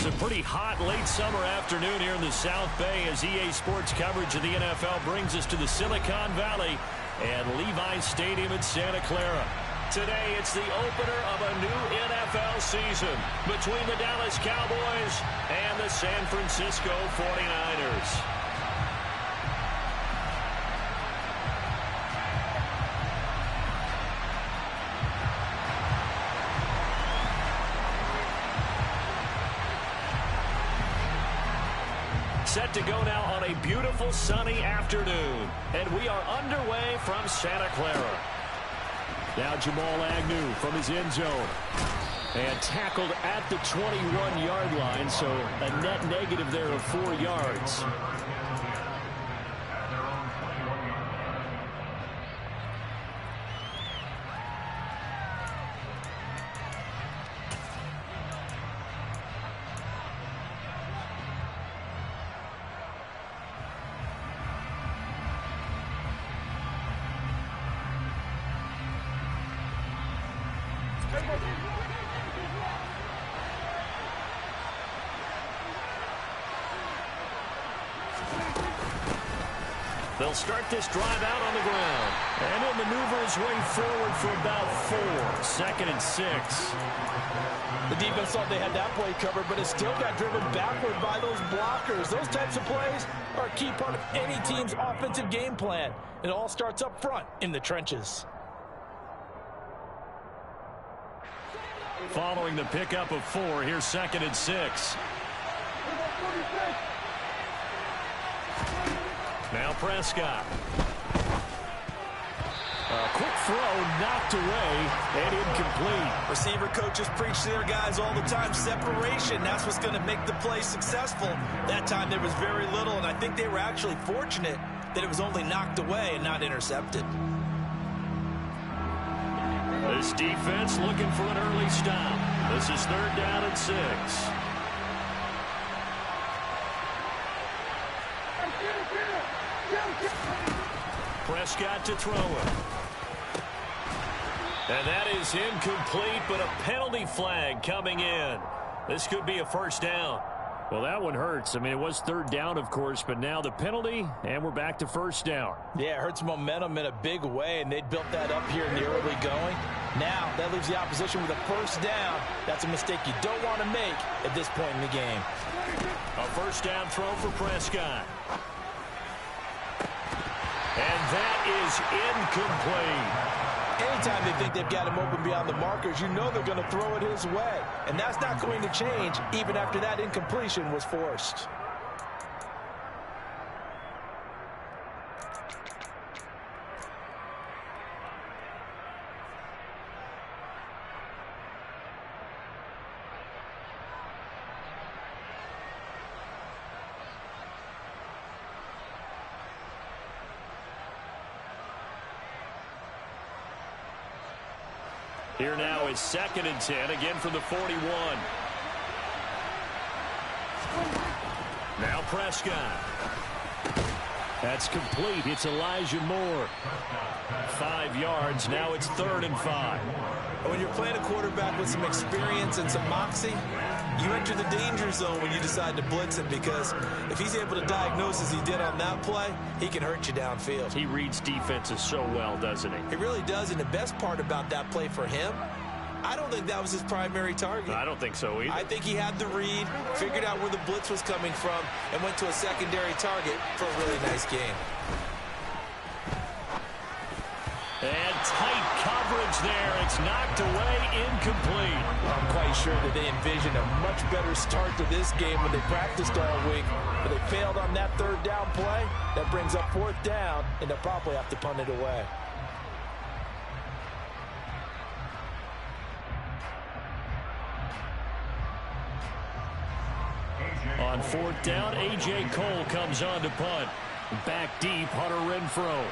It's a pretty hot late summer afternoon here in the South Bay as EA Sports coverage of the NFL brings us to the Silicon Valley and Levi's Stadium in Santa Clara. Today, it's the opener of a new NFL season between the Dallas Cowboys and the San Francisco 49ers. Set to go now on a beautiful sunny afternoon. And we are underway from Santa Clara. Now Jamal Agnew from his end zone. And tackled at the 21-yard line, so a net negative there of 4 yards. They'll start this drive out on the ground. And he'll maneuver his way forward for about 4. 2nd and 6. The defense thought they had that play covered, but it still got driven backward by those blockers. Those types of plays are a key part of any team's offensive game plan. It all starts up front in the trenches. Following the pickup of 4, here's 2nd and 6. Now Prescott. A quick throw knocked away and incomplete. Receiver coaches preach to their guys all the time. Separation, that's what's going to make the play successful. That time there was very little, and I think they were actually fortunate that it was only knocked away and not intercepted. This defense looking for an early stop. This is 3rd down and 6. Prescott to throw it. And that is incomplete, but a penalty flag coming in. This could be a 1st down. Well, that one hurts. I mean, it was 3rd down, of course, but now the penalty, and we're back to 1st down. Yeah, it hurts momentum in a big way, and they built that up here in the early going. Now, that leaves the opposition with a 1st down. That's a mistake you don't want to make at this point in the game. A 1st down throw for Prescott. And that is incomplete. Anytime they think they've got him open beyond the markers, you know they're going to throw it his way. And that's not going to change even after that incompletion was forced. Here now is 2nd and 10, again from the 41. Now Prescott. That's complete. It's Elijah Moore. 5 yards. Now it's 3rd and 5. When you're playing a quarterback with some experience and some moxie, you enter the danger zone when you decide to blitz him, because if he's able to diagnose as he did on that play, he can hurt you downfield. He reads defenses so well, doesn't he? He really does, and the best part about that play for him, I don't think that was his primary target. I don't think so either. I think he had the read, figured out where the blitz was coming from, and went to a secondary target for a really nice game. And tight coverage there. It's knocked away, incomplete. I'm quite sure that they envisioned a much better start to this game when they practiced all week, but they failed on that 3rd down play. That brings up 4th down, and they'll probably have to punt it away. On 4th down, A.J. Cole comes on to punt. Back deep, Hunter Renfrow.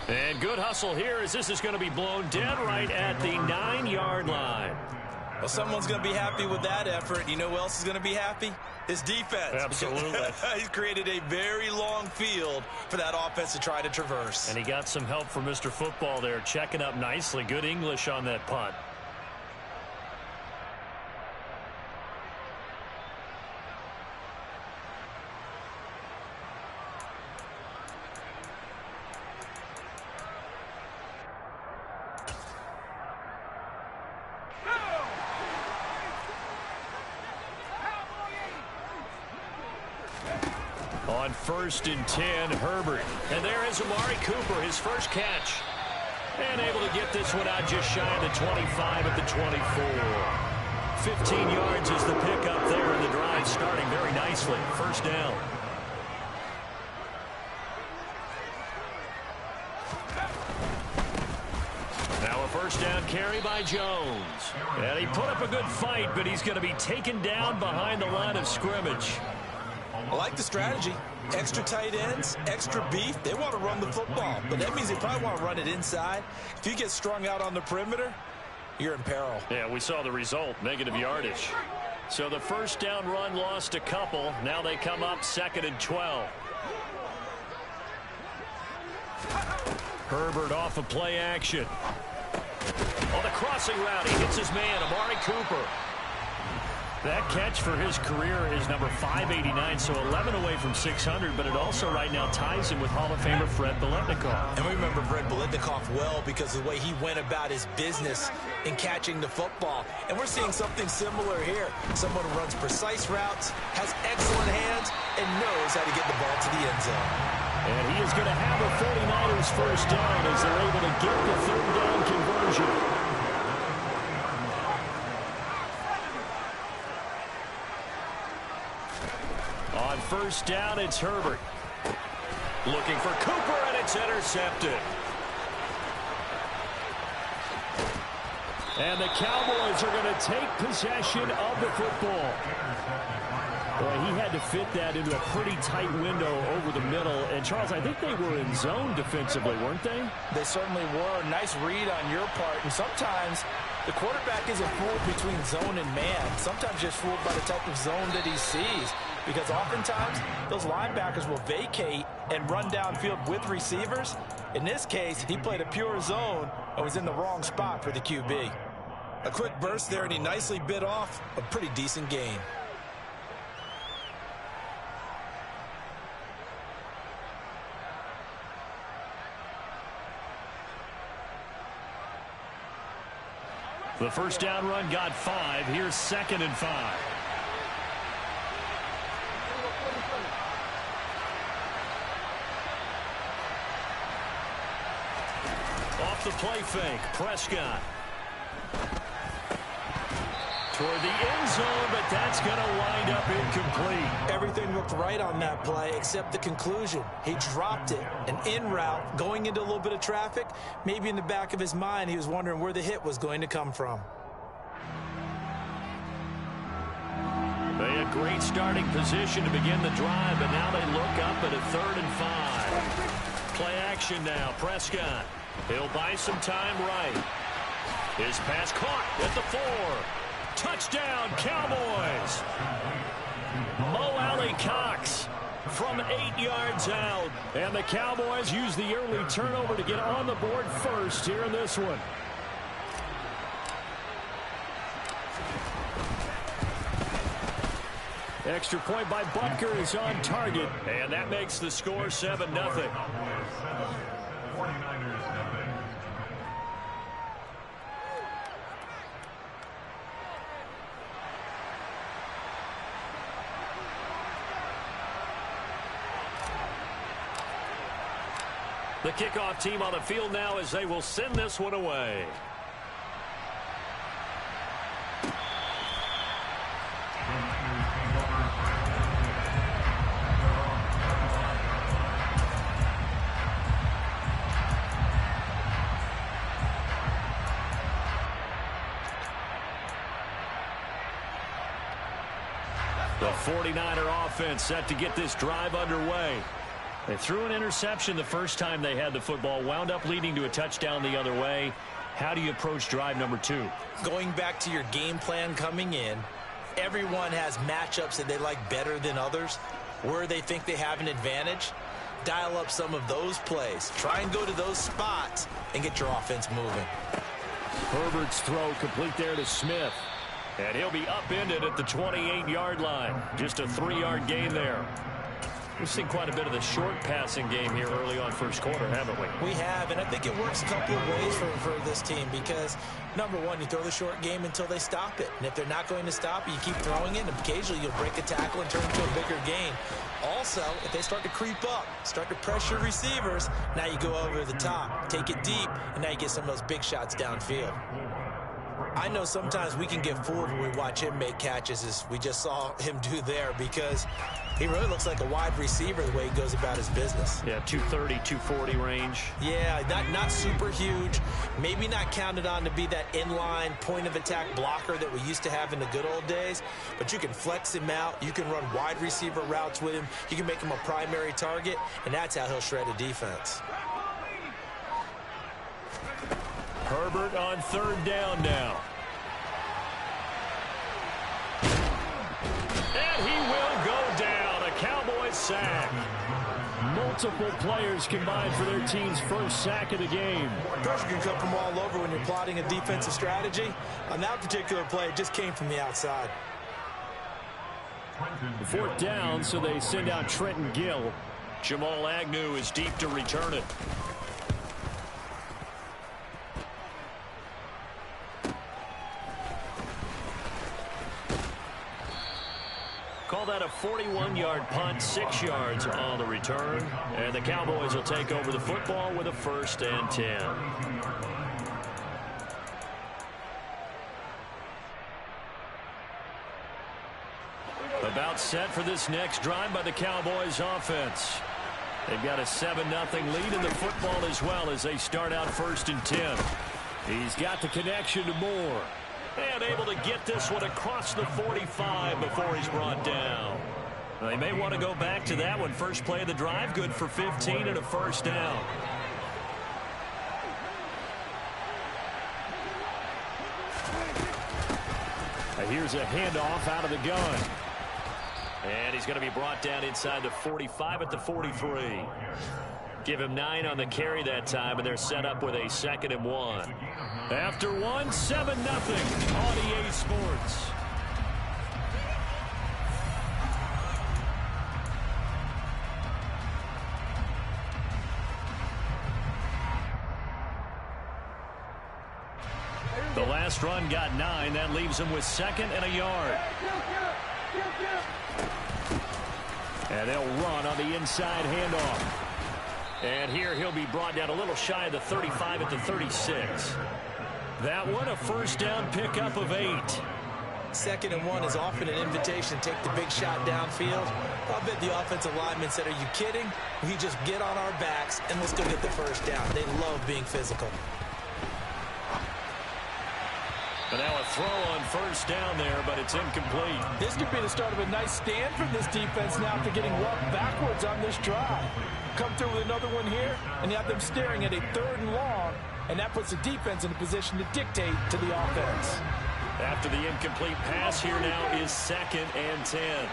And good hustle here as this is going to be blown dead right at the 9-yard line. Well, someone's going to be happy with that effort. You know who else is going to be happy? His defense. Absolutely. He's created a very long field for that offense to try to traverse. And he got some help from Mr. Football there, checking up nicely. Good English on that punt. On 1st and 10, Herbert. And there is Amari Cooper, his first catch. And able to get this one out just shy of the 25 at the 24. 15 yards is the pickup there, and the drive starting very nicely. First down. Now a first down carry by Jones. And he put up a good fight, but he's going to be taken down behind the line of scrimmage. I like the strategy. Extra tight ends, extra beef. They want to run the football, but that means they probably want to run it inside. If you get strung out on the perimeter, you're in peril. Yeah, we saw the result, negative yardage. So the first down run lost a couple. Now they come up 2nd and 12. Herbert off of play action. On the crossing route, he hits his man, Amari Cooper. That catch for his career is number 589, so 11 away from 600, but it also right now ties him with Hall of Famer Fred Biletnikoff. And we remember Fred Biletnikoff well because of the way he went about his business in catching the football. And we're seeing something similar here. Someone who runs precise routes, has excellent hands, and knows how to get the ball to the end zone. And he is going to have a 49ers first down as they're able to get the 3rd down conversion. On 1st down, it's Herbert. Looking for Cooper, and it's intercepted. And the Cowboys are going to take possession of the football. Boy, he had to fit that into a pretty tight window over the middle. And, Charles, I think they were in zone defensively, weren't they? They certainly were. Nice read on your part. And sometimes the quarterback isn't fooled between zone and man. Sometimes just fooled by the type of zone that he sees. Because oftentimes, those linebackers will vacate and run downfield with receivers. In this case, he played a pure zone and was in the wrong spot for the QB. A quick burst there, and he nicely bit off a pretty decent gain. The first down run got 5. Here's 2nd and 5. Off the play fake, Prescott. Toward the end zone, but that's going to wind up incomplete. Everything looked right on that play except the conclusion. He dropped it, an in route, going into a little bit of traffic. Maybe in the back of his mind, he was wondering where the hit was going to come from. They had great starting position to begin the drive, but now they look up at a 3rd and 5. Play action now, Prescott. He'll buy some time right. His pass caught at the 4. Touchdown, Cowboys. Mo Alley Cox from 8 yards out. And the Cowboys use the early turnover to get on the board first here in this one. Extra point by Butker is on target. And that makes the score 7-0. The kickoff team on the field now as they will send this one away. The 49er offense set to get this drive underway. They threw an interception the first time they had the football, wound up leading to a touchdown the other way. How do you approach drive number 2? Going back to your game plan coming in, everyone has matchups that they like better than others, where they think they have an advantage. Dial up some of those plays. Try and go to those spots and get your offense moving. Herbert's throw complete there to Smith. And he'll be upended at the 28-yard line. Just a 3-yard gain there. We've seen quite a bit of the short passing game here early on first quarter, haven't we? We have, and I think it works a couple of ways for this team because, number one, you throw the short game until they stop it. And if they're not going to stop it, you keep throwing it, and occasionally you'll break a tackle and turn it into a bigger gain. Also, if they start to creep up, start to pressure receivers, now you go over the top, take it deep, and now you get some of those big shots downfield. I know sometimes we can get fooled when we watch him make catches, as we just saw him do there, because he really looks like a wide receiver the way he goes about his business. Yeah, 230, 240 range. Yeah, not super huge. Maybe not counted on to be that inline point-of-attack blocker that we used to have in the good old days, but you can flex him out. You can run wide receiver routes with him. You can make him a primary target, and that's how he'll shred a defense. Herbert on 3rd down now. And he will go down. A Cowboys sack. Multiple players combined for their team's first sack of the game. Pressure can come from all over when you're plotting a defensive strategy. On that particular play, it just came from the outside. 4th down, so they send out Trenton Gill. Jamal Agnew is deep to return it. Call that a 41-yard punt, 6 yards on the return. And the Cowboys will take over the football with a 1st and 10. About set for this next drive by the Cowboys offense. They've got a 7-0 lead in the football as well as they start out 1st and 10. He's got the connection to Moore. And able to get this one across the 45 before he's brought down. They may want to go back to that one. First play of the drive, good for 15 and a 1st down. Here's a handoff out of the gun. And he's going to be brought down inside the 45 at the 43. Give him 9 on the carry that time, and they're set up with a 2nd and 1. After 1, 7-0 on EA Sports. The last run got 9. That leaves him with 2nd and a yard. And they'll run on the inside handoff. And here he'll be brought down a little shy of the 35 at the 36. That one, a 1st down pickup of 8. 2nd and 1 is often an invitation to take the big shot downfield. I bet the offensive lineman said, are you kidding? We just get on our backs and let's go get the 1st down. They love being physical. But now a throw on 1st down there, but it's incomplete. This could be the start of a nice stand from this defense now after getting walked backwards on this drive. Come through with another one here, and you have them staring at a 3rd and long, and that puts the defense in a position to dictate to the offense. After the incomplete pass, here now is 2nd and 10.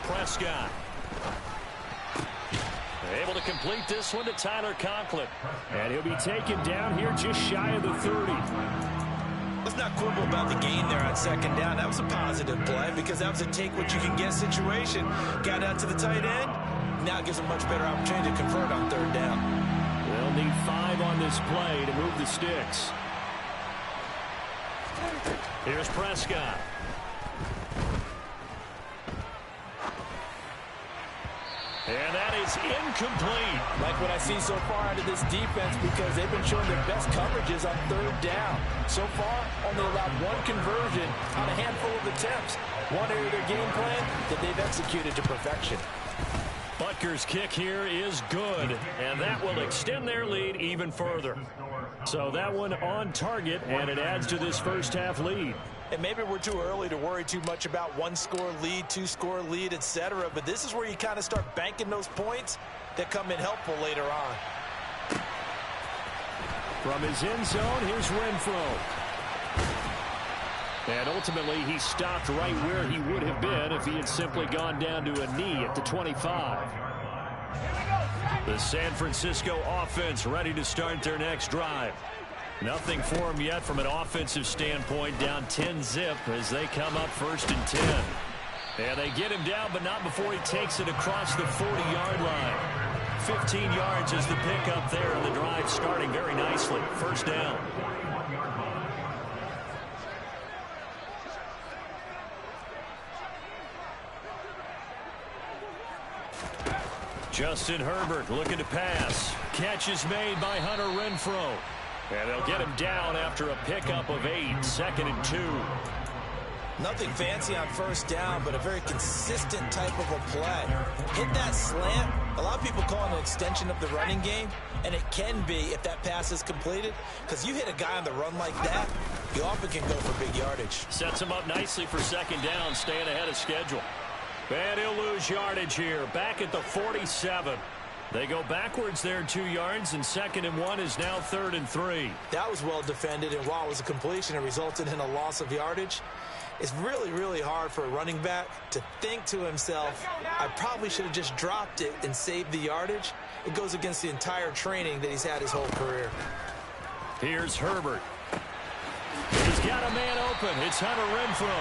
Prescott. Able to complete this one to Tyler Conklin. And he'll be taken down here just shy of the 30. Let's not quibble about the gain there on 2nd down. That was a positive play because that was a take-what-you-can-get situation. Got out to the tight end. Now it gives a much better opportunity to convert on 3rd down. They'll need 5 on this play to move the sticks. Here's Prescott. And that is incomplete. Like what I see so far out of this defense because they've been showing their best coverages on 3rd down. So far, only allowed 1 conversion on a handful of attempts. One area of their game plan that they've executed to perfection. Butker's kick here is good, and that will extend their lead even further. So that one on target, and it adds to this 1st half lead. And maybe we're too early to worry too much about one-score lead, two-score lead, etc. But this is where you kind of start banking those points that come in helpful later on. From his end zone, here's Renfro. And ultimately, he stopped right where he would have been if he had simply gone down to a knee at the 25. The San Francisco offense ready to start their next drive. Nothing for him yet from an offensive standpoint, down 10-zip as they come up 1st and 10. And they get him down, but not before he takes it across the 40-yard line. 15 yards is the pickup there, and the drive starting very nicely. 1st down. Justin Herbert looking to pass. Catch is made by Hunter Renfro. And they'll get him down after a pickup of 8, 2nd and 2. Nothing fancy on 1st down, but a very consistent type of a play. Hit that slant. A lot of people call it an extension of the running game, and it can be if that pass is completed, because you hit a guy on the run like that, you often can go for big yardage. Sets him up nicely for 2nd down, staying ahead of schedule. And he'll lose yardage here, back at the 47. They go backwards there 2 yards, and 2nd and 1 is now 3rd and 3. That was well defended, and while it was a completion, it resulted in a loss of yardage. It's really, really hard for a running back to think to himself, I probably should have just dropped it and saved the yardage. It goes against the entire training that he's had his whole career. Here's Herbert. He's got a man open. It's Hunter Renfro.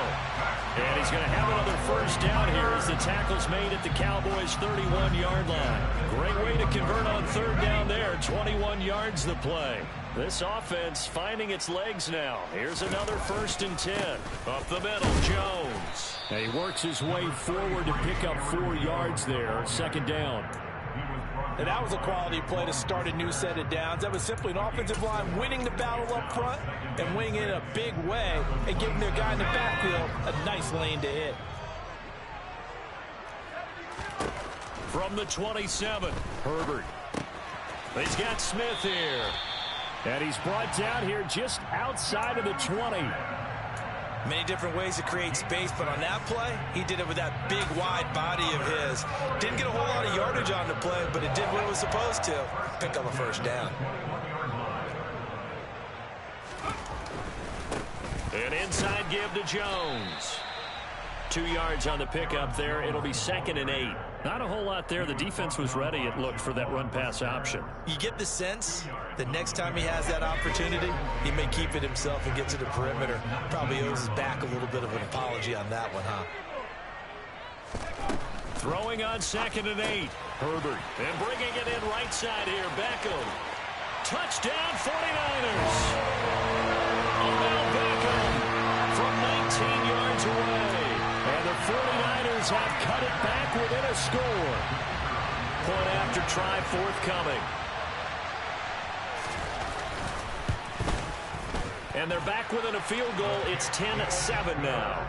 And he's going to have another 1st down here as the tackle's made at the Cowboys' 31-yard line. Great way to convert on 3rd down there. 21 yards the play. This offense finding its legs now. Here's another 1st and 10. Up the middle, Jones. And he works his way forward to pick up 4 yards there. 2nd down. And that was a quality play to start a new set of downs. That was simply an offensive line winning the battle up front and winning it in a big way and giving their guy in the backfield a nice lane to hit. From the 27, Herbert. He's got Smith here. And he's brought down here just outside of the 20. Many different ways to create space, but on that play, he did it with that big, wide body of his. Didn't get a whole lot of yardage on the play, but it did what it was supposed to. Pick up a 1st down. An inside give to Jones. 2 yards on the pickup there. It'll be 2nd and 8. Not a whole lot there. The defense was ready, it looked, for that run-pass option. You get the sense that next time he has that opportunity, he may keep it himself and get to the perimeter. Probably owes his back a little bit of an apology on that one, huh? Throwing on 2nd and 8. Herbert. And bringing it in right side here. Beckham. Touchdown 49ers. Odell Beckham from 19 yards away. And the 49ers have cut it back within a score. Point after try forthcoming. And they're back within a field goal. It's 10-7 now.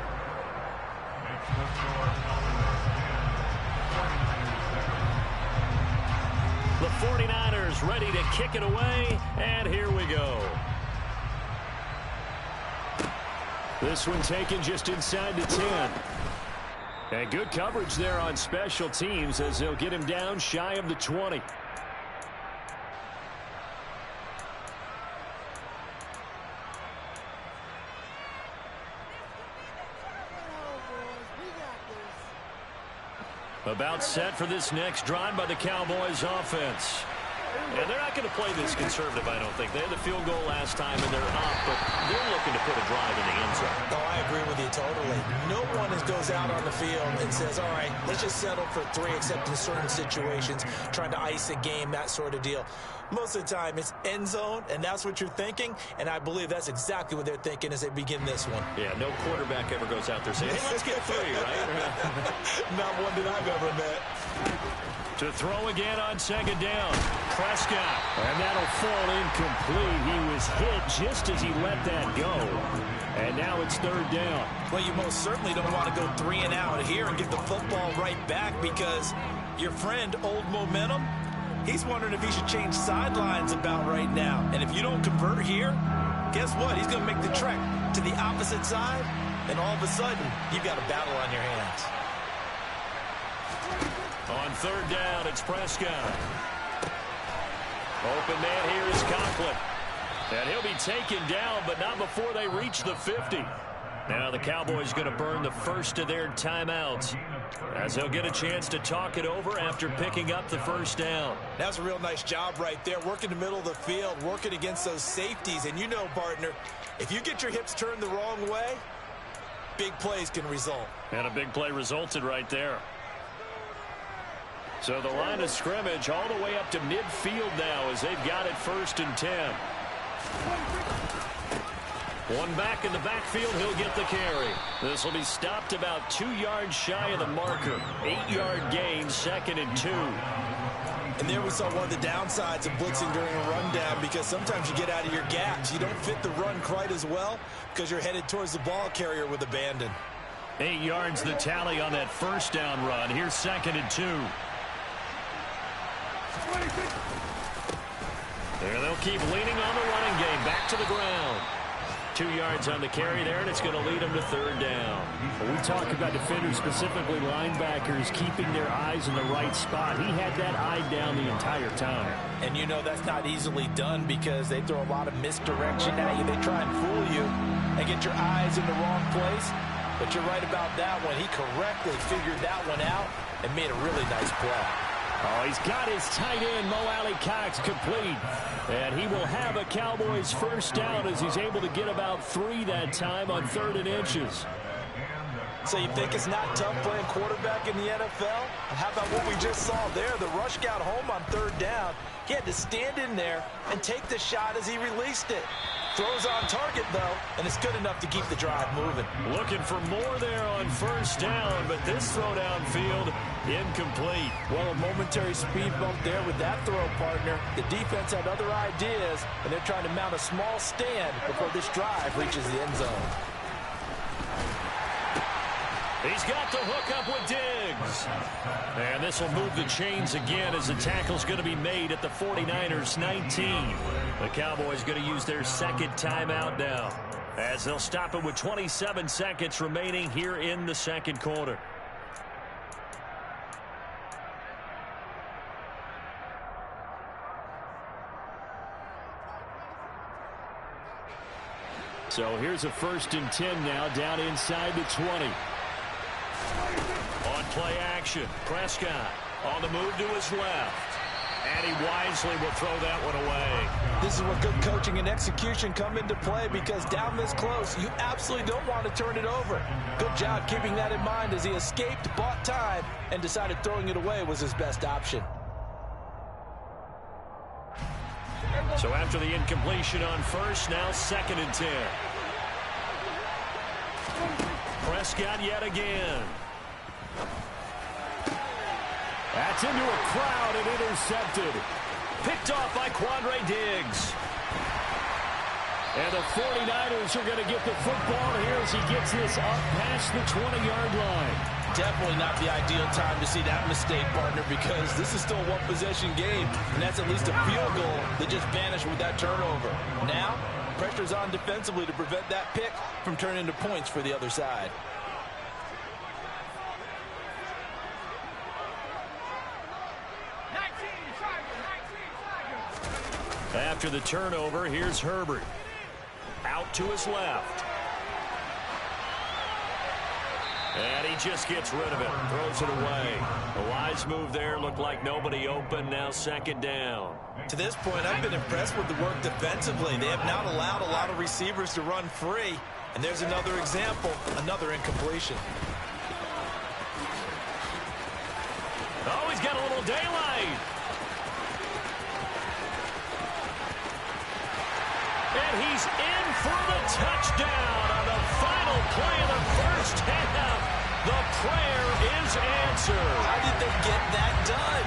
The 49ers ready to kick it away, and here we go. This one taken just inside the 10. And good coverage there on special teams as they'll get him down shy of the 20. About set for this next drive by the Cowboys offense. And they're not going to play this conservative, I don't think. They had the field goal last time, and they're up, but they're looking to put a drive in the end zone. Oh, I agree with you totally. No one goes out on the field and says, all right, let's just settle for 3, except in certain situations, trying to ice a game, that sort of deal. Most of the time, it's end zone, and that's what you're thinking, and I believe that's exactly what they're thinking as they begin this one. Yeah, no quarterback ever goes out there saying, hey, let's get 3, right? Not one that I've ever met. To throw again on 2nd down. Prescott. And that'll fall incomplete. He was hit just as he let that go. And now it's 3rd down. Well, you most certainly don't want to go 3 and out here and get the football right back, because your friend, Old Momentum, he's wondering if he should change sidelines about right now. And if you don't convert here, guess what? He's going to make the trek to the opposite side, and all of a sudden, you've got a battle on your hands. On third down, it's Prescott. Open man here is Conklin. And he'll be taken down, but not before they reach the 50. Now the Cowboys going to burn the first of their timeouts, as they'll get a chance to talk it over after picking up the first down. That's a real nice job right there, working the middle of the field, working against those safeties. And you know, partner, if you get your hips turned the wrong way, big plays can result. And a big play resulted right there. So the line of scrimmage all the way up to midfield now as they've got it 1st and 10. One back in the backfield, he'll get the carry. This will be stopped about 2 yards shy of the marker. 8-yard gain, 2nd and 2. And there we saw one of the downsides of blitzing during a rundown, because sometimes you get out of your gaps. You don't fit the run quite as well because you're headed towards the ball carrier with abandon. 8 yards the tally on that first down run. Here's 2nd and 2. There they'll keep leaning on the running game. Back to the ground. 2 yards on the carry there, and it's going to lead them to 3rd down. When we talk about defenders, specifically linebackers, keeping their eyes in the right spot. He had that eye down the entire time. And you know that's not easily done because they throw a lot of misdirection at you. They try and fool you and get your eyes in the wrong place. But you're right about that one. He correctly figured that one out and made a really nice play. Oh, he's got his tight end, Mo Alley-Cox, complete. And he will have a Cowboys first down as he's able to get about 3 that time on 3rd and inches. So you think it's not tough playing quarterback in the NFL? How about what we just saw there? The rush got home on 3rd down. He had to stand in there and take the shot as he released it. Throws on target, though, and it's good enough to keep the drive moving. Looking for more there on 1st down, but this throw downfield incomplete. Well, a momentary speed bump there with that throw, partner. The defense had other ideas, and they're trying to mount a small stand before this drive reaches the end zone. He's got the hook up with Diggs. And this will move the chains again as the tackle's going to be made at the 49ers 19. The Cowboys going to use their 2nd timeout now, as they'll stop it with 27 seconds remaining here in the 2nd quarter. So here's a 1st and 10 now, down inside the 20. On play action, Prescott on the move to his left. And he wisely will throw that one away. This is where good coaching and execution come into play, because down this close, you absolutely don't want to turn it over. Good job keeping that in mind as he escaped, bought time, and decided throwing it away was his best option. So after the incompletion on 1st, now 2nd and 10. Prescott yet again. That's into a crowd and intercepted. Picked off by Quandre Diggs. And the 49ers are going to get the football here as he gets this up past the 20-yard line. Definitely not the ideal time to see that mistake, partner, because this is still a one-possession game, and that's at least a field goal that just vanished with that turnover. Now, pressure's on defensively to prevent that pick from turning into points for the other side. After the turnover, here's Herbert. Out to his left. And he just gets rid of it. Throws it away. A wise move there. Looked like nobody open. Now 2nd down. To this point, I've been impressed with the work defensively. They have not allowed a lot of receivers to run free. And there's another example, another incompletion. Oh, he's got a little daylight. And he's in for the touchdown on the final play of the 1st half. The prayer is answered. How did they get that done?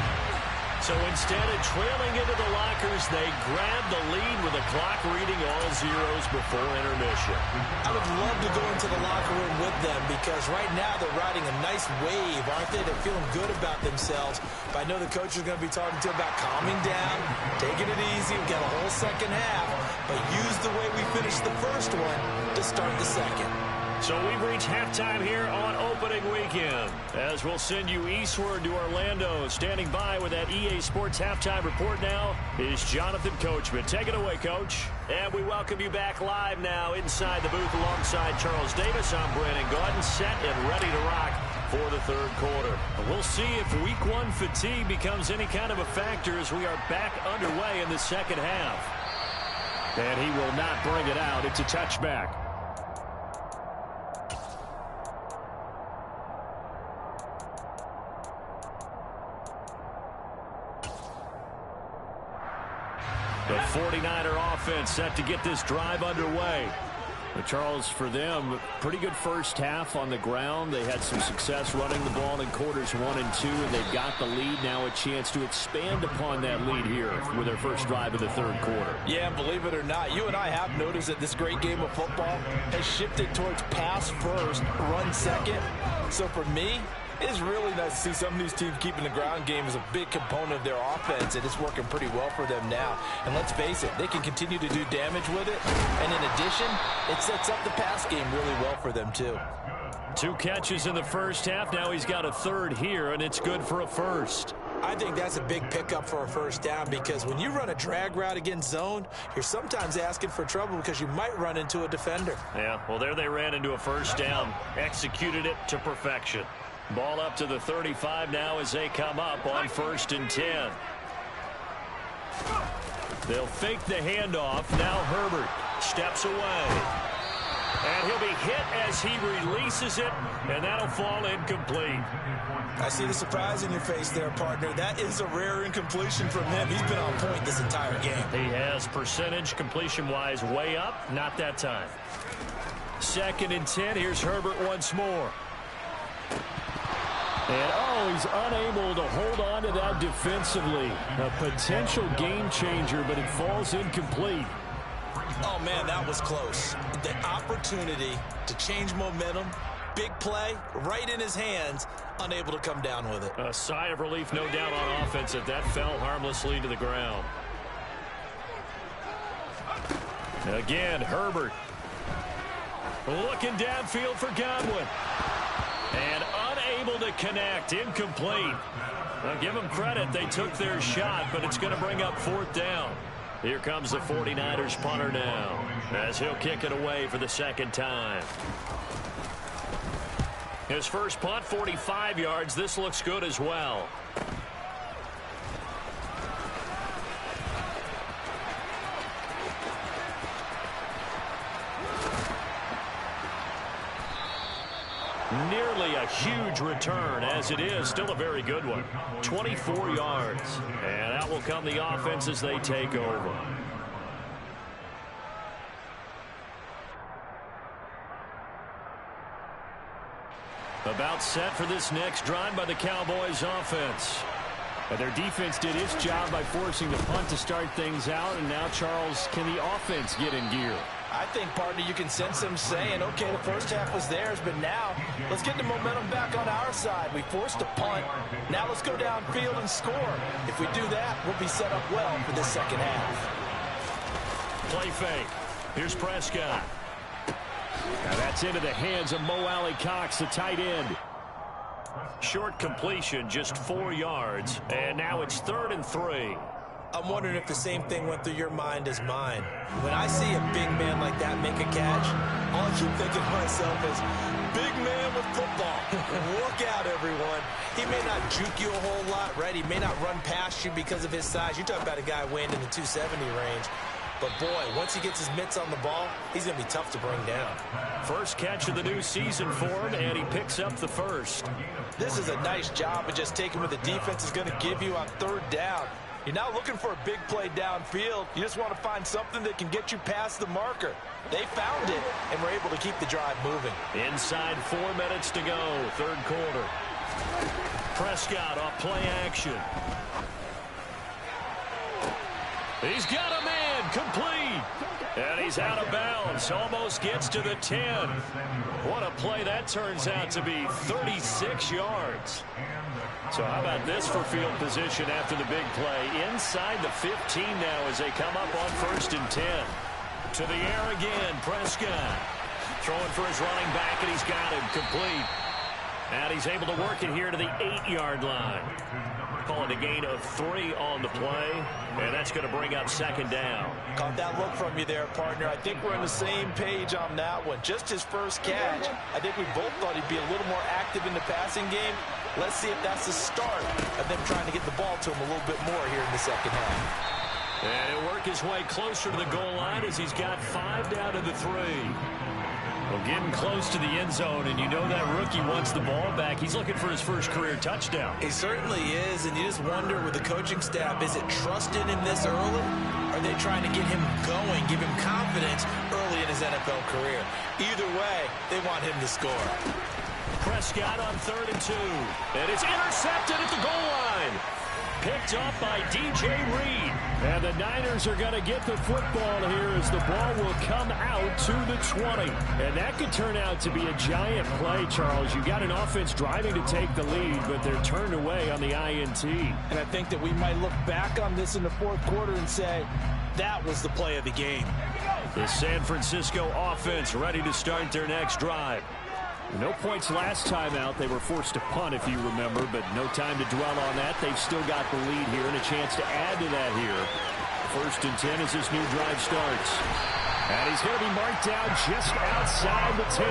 So instead of trailing into the lockers, they grab the lead with the clock reading all zeros before intermission. I would love to go into the locker room with them, because right now they're riding a nice wave, aren't they? They're feeling good about themselves. But I know the coach is going to be talking to them about calming down, taking it easy. We've got a whole 2nd half. but use the way we finished the first one to start the second. So we've reached halftime here on opening weekend, as we'll send you eastward to Orlando. Standing by with that EA Sports halftime report now is Jonathan Coachman. Take it away, Coach. And we welcome you back live now inside the booth alongside Charles Davis. I'm Brandon Gaudin, set and ready to rock for the third quarter. We'll see if week one fatigue becomes any kind of a factor as we are back underway in the second half. And he will not bring it out. It's a touchback. The 49er offense set to get this drive underway. But Charles, for them, pretty good first half on the ground. They had some success running the ball in quarters 1 and 2, and they've got the lead. Now a chance to expand upon that lead here with their first drive of the third quarter. Yeah, believe it or not, you and I have noticed that this great game of football has shifted towards pass first, run second. So for me, it's really nice to see some of these teams keeping the ground game as a big component of their offense, and it's working pretty well for them now. And let's face it, they can continue to do damage with it. And in addition, it sets up the pass game really well for them, too. 2 catches in the first half. Now he's got a third here, and it's good for a first. I think that's a big pickup for a first down, because when you run a drag route against zone, you're sometimes asking for trouble because you might run into a defender. Yeah, well, there they ran into a first down. Executed it to perfection. Ball up to the 35 now as they come up on 1st and 10. They'll fake the handoff. Now Herbert steps away. And he'll be hit as he releases it, and that'll fall incomplete. I see the surprise in your face there, partner. That is a rare incompletion from him. He's been on point this entire game. He has percentage completion-wise way up. Not that time. 2nd and 10. Here's Herbert once more. And, he's unable to hold on to that defensively. A potential game changer, but it falls incomplete. Oh, man, that was close. The opportunity to change momentum, big play, right in his hands, unable to come down with it. A sigh of relief, no doubt, on offense if that fell harmlessly to the ground. Again, Herbert. Looking downfield for Godwin. And unable to connect. Incomplete. Now, give them credit. They took their shot, but it's going to bring up 4th down. Here comes the 49ers punter now, as he'll kick it away for the second time. His first punt, 45 yards. This looks good as well. Nearly a huge return, as it is still a very good one. 24 yards. And out will come the offense as they take over. About set for this next drive by the Cowboys offense. And their defense did its job by forcing the punt to start things out. And now, Charles, can the offense get in gear? I think, partner, you can sense them saying, okay, the first half was theirs, but now let's get the momentum back on our side. We forced a punt. Now let's go downfield and score. If we do that, we'll be set up well for this second half. Play fake. Here's Prescott. Now that's into the hands of Mo Alley-Cox, the tight end. Short completion, just 4 yards. And now it's 3rd and 3. I'm wondering if the same thing went through your mind as mine. When I see a big man like that make a catch, all I keep thinking to myself is, big man with football. Look out, everyone. He may not juke you a whole lot, right? He may not run past you because of his size. You're talking about a guy weighing in the 270 range. But, boy, once he gets his mitts on the ball, he's going to be tough to bring down. First catch of the new season for him, and he picks up the first. This is a nice job of just taking what the defense is going to give you on 3rd down. You're not looking for a big play downfield. You just want to find something that can get you past the marker. They found it and were able to keep the drive moving. Inside 4 minutes to go, 3rd quarter. Prescott off play action. He's got a man, complete. And he's out of bounds, almost gets to the 10. What a play that turns out to be, 36 yards. So how about this for field position after the big play? Inside the 15 now as they come up on 1st and 10. To the air again, Prescott. Throwing for his running back, and he's got him complete. And he's able to work it here to the 8-yard line. Call it a gain of 3 on the play, and that's going to bring up second down. Caught that look from you there, partner. I think we're on the same page on that one. Just his first catch. I think we both thought he'd be a little more active in the passing game. Let's see if that's the start of them trying to get the ball to him a little bit more here in the second half. And he'll work his way closer to the goal line as he's got 5 down to the 3. Well, getting close to the end zone, and you know that rookie wants the ball back. He's looking for his first career touchdown. He certainly is, and you just wonder with the coaching staff, is it trusting him this early? Are they trying to get him going, give him confidence early in his NFL career? Either way, they want him to score. Prescott on 3rd and 2. And it's intercepted at the goal line. Picked up by D.J. Reed. And the Niners are going to get the football here as the ball will come out to the 20. And that could turn out to be a giant play, Charles. You got an offense driving to take the lead, but they're turned away on the INT. And I think that we might look back on this in the fourth quarter and say, that was the play of the game. The San Francisco offense ready to start their next drive. No points last time out. They were forced to punt, if you remember, but no time to dwell on that. They've still got the lead here and a chance to add to that here. 1st and 10 as this new drive starts. And he's going to be marked down just outside the 10.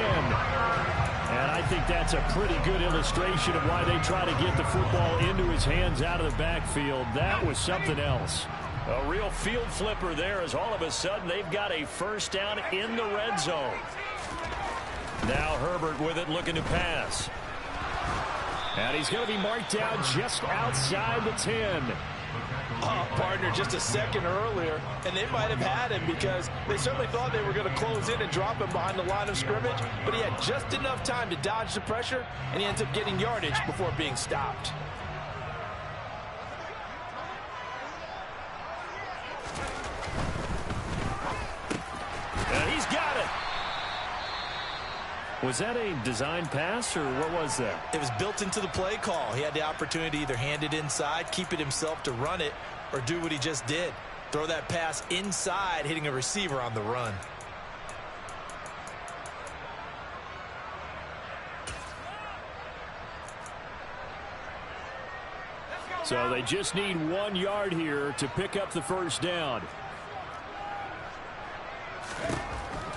And I think that's a pretty good illustration of why they try to get the football into his hands out of the backfield. That was something else. A real field flipper there as all of a sudden they've got a first down in the red zone. Now Herbert with it, looking to pass. And he's going to be marked down just outside the 10. Oh, partner, just a second earlier, and they might have had him because they certainly thought they were going to close in and drop him behind the line of scrimmage, but he had just enough time to dodge the pressure, and he ends up getting yardage before being stopped. And he's got it. Was that a design pass, or what was that? It was built into the play call. He had the opportunity to either hand it inside, keep it himself to run it, or do what he just did. Throw that pass inside, hitting a receiver on the run. So they just need 1 yard here to pick up the first down.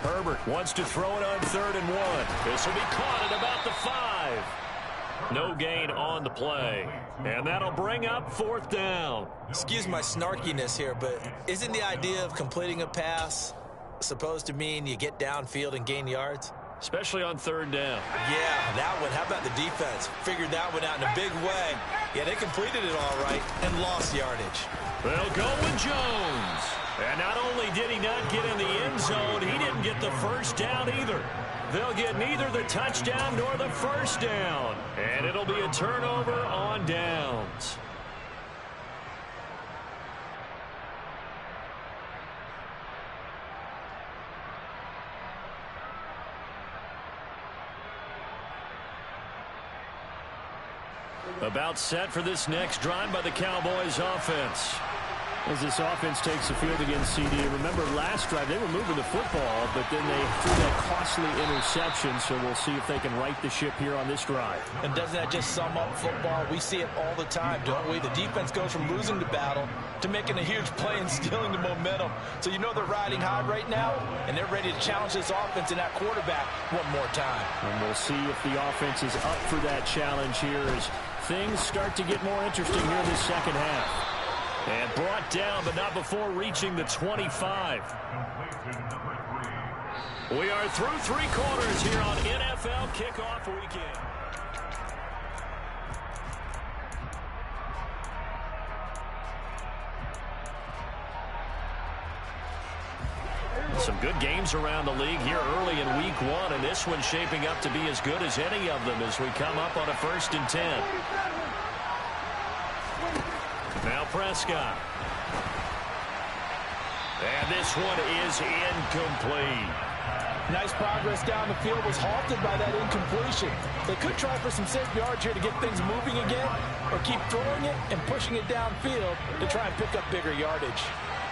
Herbert wants to throw it on 3rd and 1. This will be caught at about the 5. No gain on the play. And that'll bring up 4th down. Excuse my snarkiness here, but isn't the idea of completing a pass supposed to mean you get downfield and gain yards? Especially on 3rd down. Yeah, that one. How about the defense? Figured that one out in a big way. Yeah, they completed it all right and lost yardage. They'll go with Jones. And not only did he not get in the end zone, he didn't get the first down either. They'll get neither the touchdown nor the first down. And it'll be a turnover on downs. About set for this next drive by the Cowboys offense. As this offense takes the field against CD, remember last drive they were moving the football, but then they threw that costly interception, so we'll see if they can right the ship here on this drive. And doesn't that just sum up football? We see it all the time, don't we? The defense goes from losing the battle to making a huge play and stealing the momentum. So you know they're riding high right now, and they're ready to challenge this offense and that quarterback one more time. And we'll see if the offense is up for that challenge here as things start to get more interesting here in the second half. And brought down, but not before reaching the 25. We are through 3 quarters here on NFL Kickoff Weekend. Some good games around the league here early in week 1, and this one's shaping up to be as good as any of them as we come up on a 1st and 10. Now Prescott. And this one is incomplete. Nice progress down the field, was halted by that incompletion. They could try for some safe yards here to get things moving again, or keep throwing it and pushing it downfield to try and pick up bigger yardage.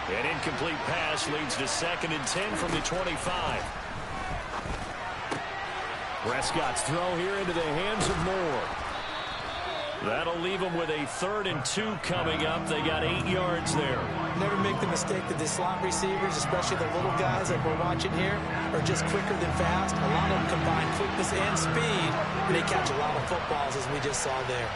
An incomplete pass leads to 2nd and 10 from the 25. Prescott's throw here into the hands of Moore. That'll leave them with a 3rd and 2 coming up. They got 8 yards there. Never make the mistake that the slot receivers, especially the little guys like we're watching here, are just quicker than fast. A lot of them combine quickness and speed, and they catch a lot of footballs, as we just saw there.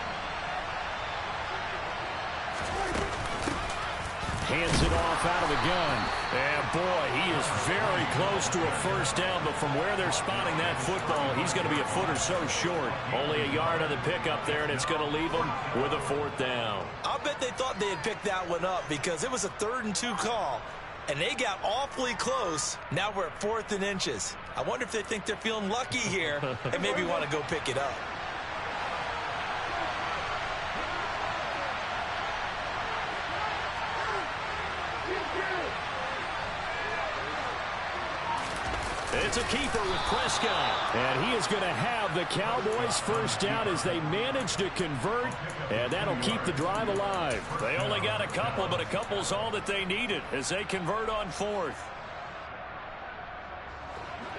Hands it off out of the gun. And, boy, he is very close to a 1st down, but from where they're spotting that football, he's going to be a foot or so short. Only a yard on the pickup there, and it's going to leave him with a 4th down. I'll bet they thought they had picked that one up because it was a 3rd and 2 call, and they got awfully close. Now we're at 4th and inches. I wonder if they think they're feeling lucky here and maybe want to go pick it up. It's a keeper with Prescott. And he is going to have the Cowboys' 1st down as they manage to convert, and that'll keep the drive alive. They only got a couple, but a couple's all that they needed as they convert on 4th.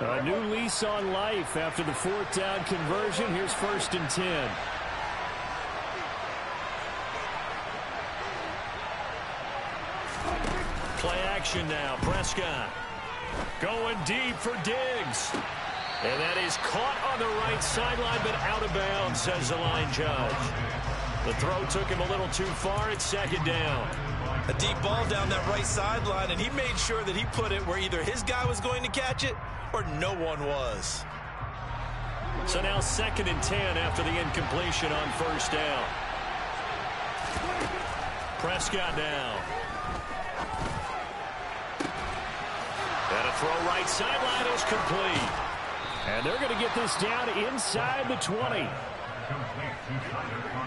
A new lease on life after the 4th down conversion. Here's 1st and 10. Play action now. Prescott going deep for Diggs. And that is caught on the right sideline, but out of bounds, says the line judge. The throw took him a little too far. It's 2nd down. A deep ball down that right sideline, and he made sure that he put it where either his guy was going to catch it or no one was. So now 2nd and 10 after the incompletion on 1st down. Prescott now. And a throw right sideline is complete. And they're going to get this down inside the 20.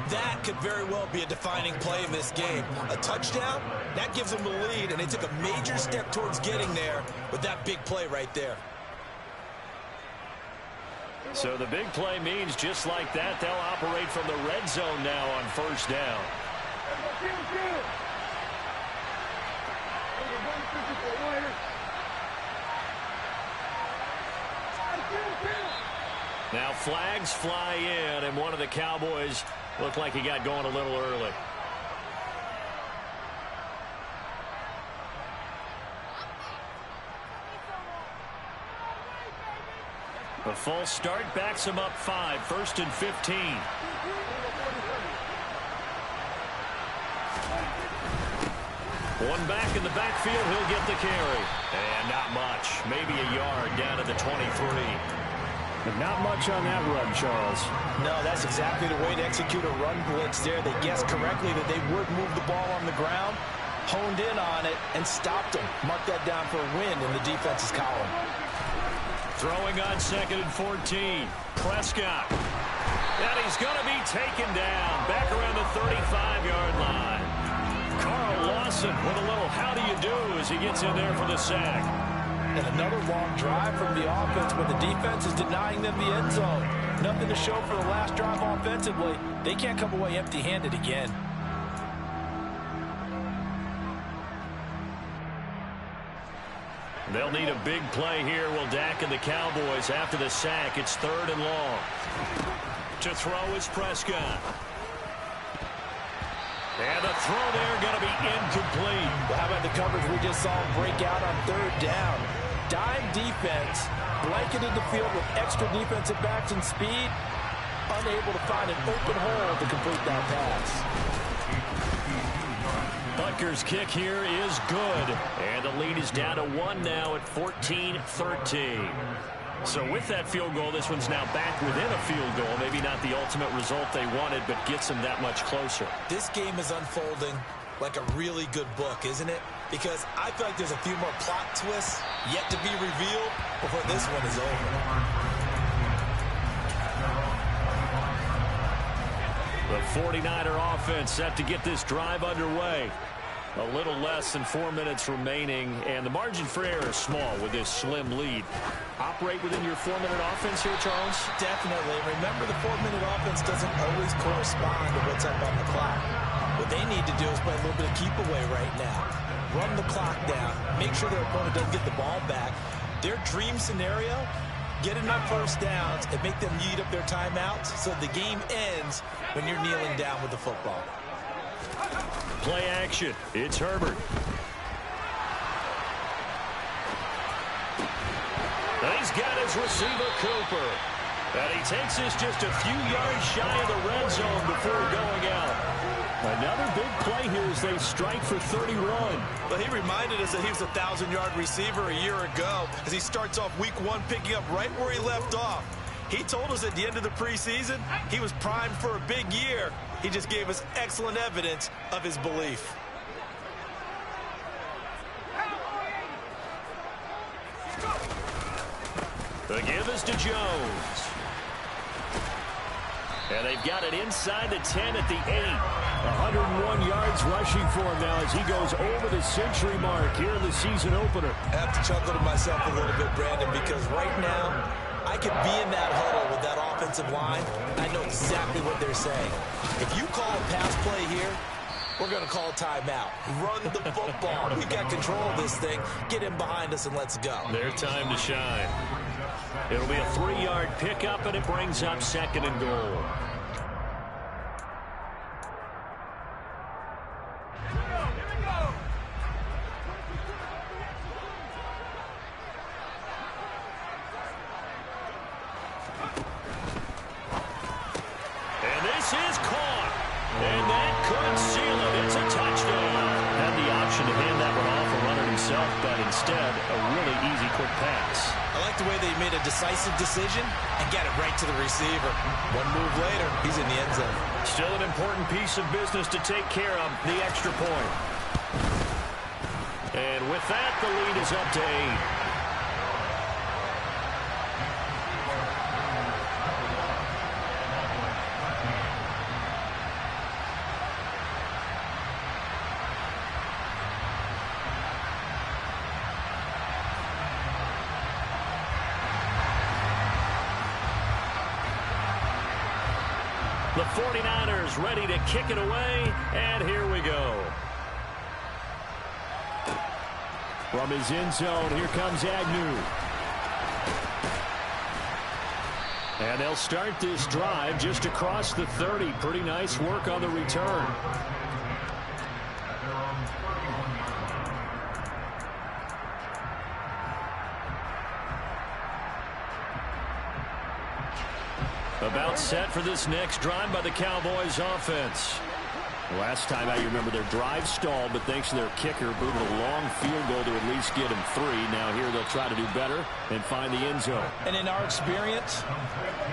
That could very well be a defining play in this game. A touchdown, that gives them the lead, and they took a major step towards getting there with that big play right there. So the big play means just like that, they'll operate from the red zone now on 1st down. Now flags fly in, and one of the Cowboys looked like he got going a little early. A false start backs him up 5, 1st and 15. One back in the backfield, he'll get the carry. And not much, maybe a yard down to the 23. But not much on that run, Charles. No, that's exactly the way to execute a run blitz there. They guessed correctly that they would move the ball on the ground, honed in on it, and stopped them. Mark that down for a win in the defense's column. Throwing on 2nd and 14. Prescott. And he's going to be taken down back around the 35-yard line. Carl Lawson with a little how do you do as he gets in there for the sack. And another long drive from the offense when the defense is denying them the end zone. Nothing to show for the last drive offensively. They can't come away empty-handed again. They'll need a big play here, will Dak and the Cowboys after the sack. It's 3rd and long. To throw is Prescott. And the throw there going to be incomplete. Well, how about the coverage we just saw break out on 3rd down? Dime defense, blanketed the field with extra defensive backs and speed, unable to find an open hole to complete that pass. Butker's kick here is good. And the lead is down to 1 now at 14-13. So with that field goal, this one's now back within a field goal. Maybe not the ultimate result they wanted, but gets them that much closer. This game is unfolding like a really good book, isn't it? Because I feel like there's a few more plot twists yet to be revealed before this one is over. The 49er offense set to get this drive underway. A little less than 4 minutes remaining, and the margin for error is small with this slim lead. Operate within your 4-minute offense here, Charles? Definitely. Remember, the 4-minute offense doesn't always correspond to what's up on the clock. With What they need to do is play a little bit of keep away right now. Run the clock down. Make sure their opponent doesn't get the ball back. Their dream scenario, get enough first downs and make them eat up their timeouts so the game ends when you're kneeling down with the football. Play action. It's Herbert. And he's got his receiver, Cooper. And he takes this just a few yards shy of the red zone before going out. Another big play here as they strike for 31. But he reminded us that he was a 1,000-yard receiver a year ago as he starts off week 1 picking up right where he left off. He told us at the end of the preseason he was primed for a big year. He just gave us excellent evidence of his belief. The give is to Jones. And they've got it inside the 10 at the 8. 101 yards rushing for him now as he goes over the century mark here in the season opener. I have to chuckle to myself a little bit, Brandon, because right now I could be in that huddle with that offensive line. I know exactly what they're saying. If you call a pass play here, we're going to call a timeout. Run the football. We've got control of this thing. Get him behind us and let's go. Their time to shine. It'll be a 3-yard pickup, and it brings up 2nd and goal. And this is caught. And that could seal it. It's a touchdown. Had the option to hand that one off and run it himself, but instead, a really easy, quick pass. I like the way they made a decisive decision and got it right to the receiver. One move later, he's in the end zone. Still an important piece of business to take care of, the extra point. And with that, the lead is up to 8. The 49ers ready to kick it away, and here we go. From his end zone, here comes Agnew. And they'll start this drive just across the 30. Pretty nice work on the return. About set for this next drive by the Cowboys offense. Last time out, you remember their drive stalled, but thanks to their kicker, moving a long field goal to at least get him 3. Now here they'll try to do better and find the end zone. And in our experience,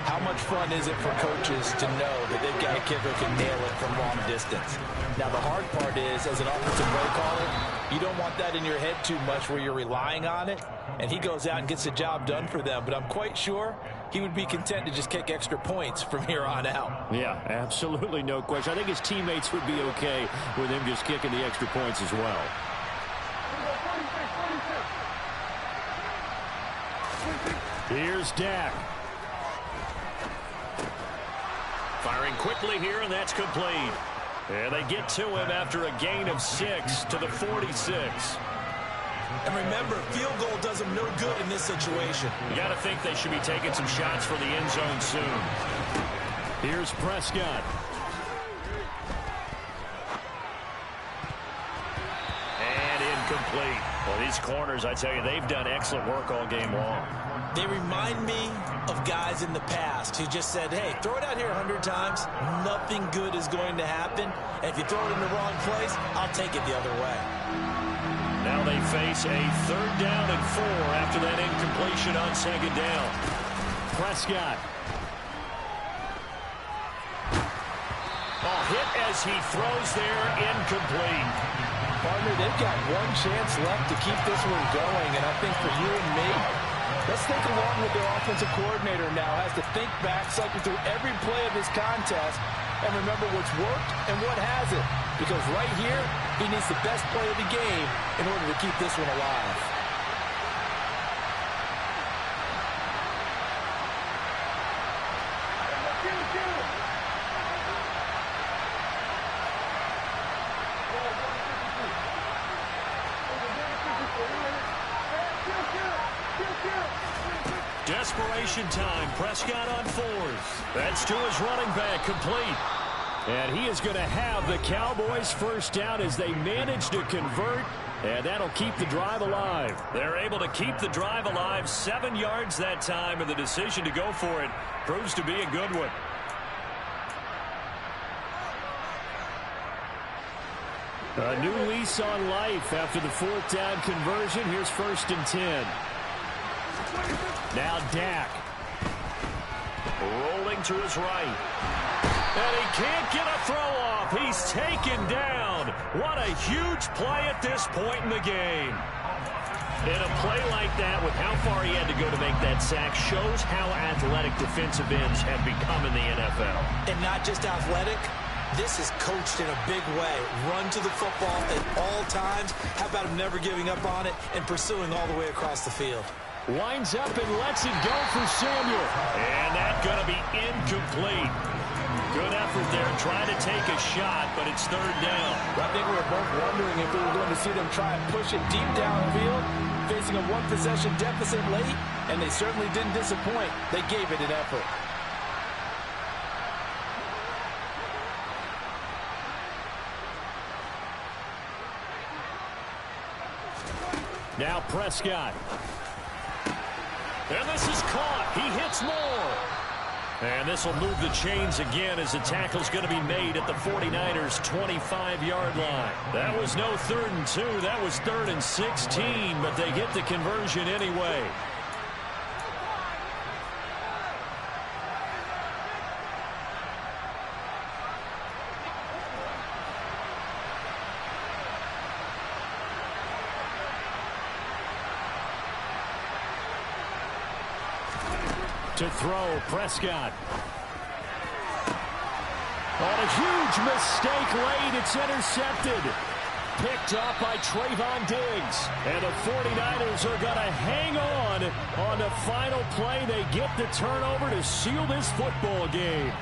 how much fun is it for coaches to know that they've got a kicker who can nail it from long distance? Now the hard part is, as an offensive play caller, you don't want that in your head too much where you're relying on it, and he goes out and gets the job done for them. But I'm quite sure he would be content to just kick extra points from here on out. Yeah, absolutely, no question. I think his teammates would be okay with him just kicking the extra points as well. Here's Dak. Firing quickly here, and that's complete. And they get to him after a gain of 6 to the 46. And remember, field goal does them no good in this situation. You got to think they should be taking some shots for the end zone soon. Here's Prescott. And incomplete. Well, these corners, I tell you, they've done excellent work all game long. They remind me of guys in the past who just said, hey, throw it out here 100 times. Nothing good is going to happen. And if you throw it in the wrong place, I'll take it the other way. Now they face a 3rd down and 4 after that incompletion on 2nd down. Prescott. Hit as he throws there, incomplete. Partner, they've got one chance left to keep this one going, and I think for you and me, let's think along with their offensive coordinator now, has to think back, cycle through every play of this contest, and remember what's worked and what hasn't. Because right here, he needs the best play of the game in order to keep this one alive. desperation time. Prescott on 4th. That's to his running back, complete. And he is going to have the Cowboys first down as they manage to convert. And that'll keep the drive alive. They're able to keep the drive alive. 7 yards that time, and the decision to go for it proves to be a good one. A new lease on life after the 4th down conversion. Here's 1st and 10. Now Dak. Rolling to his right. And he can't get a throw off. He's taken down. What a huge play at this point in the game. And a play like that, with how far he had to go to make that sack, shows how athletic defensive ends have become in the NFL. And not just athletic. This is coached in a big way. Run to the football at all times. How about him never giving up on it and pursuing all the way across the field? Winds up and lets it go for Samuel. And that's going to be incomplete. Good effort there, trying to take a shot, but it's 3rd down. I think we were both wondering if we were going to see them try and push it deep downfield, facing a 1-possession deficit late, and they certainly didn't disappoint. They gave it an effort. Now Prescott. And this is caught. He hits more. And this will move the chains again as the tackle's going to be made at the 49ers' 25-yard line. That was no 3rd and 2. That was 3rd and 16, but they get the conversion anyway. To throw, Prescott. On a huge mistake late, it's intercepted. Picked up by Trayvon Diggs. And the 49ers are going to hang on the final play. They get the turnover to seal this football game.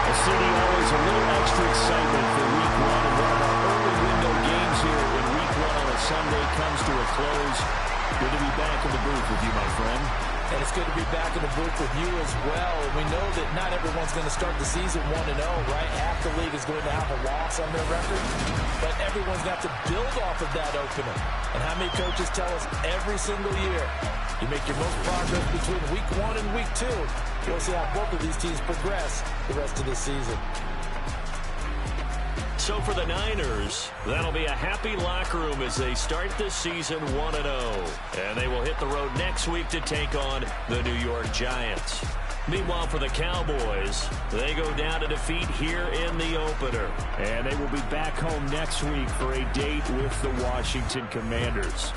The city always a little extra excitement for week 1. And one of our early window games here in week 1 on a Sunday comes to a close. Good to be back in the booth with you, my friend. And it's good to be back in the booth with you as well. We know that not everyone's going to start the season 1-0, right? Half the league is going to have a loss on their record. But everyone's got to build off of that opener. And how many coaches tell us every single year, you make your most progress between week 1 and week 2. We'll see how both of these teams progress the rest of this season. So for the Niners, that'll be a happy locker room as they start this season 1-0. And they will hit the road next week to take on the New York Giants. Meanwhile, for the Cowboys, they go down to defeat here in the opener. And they will be back home next week for a date with the Washington Commanders.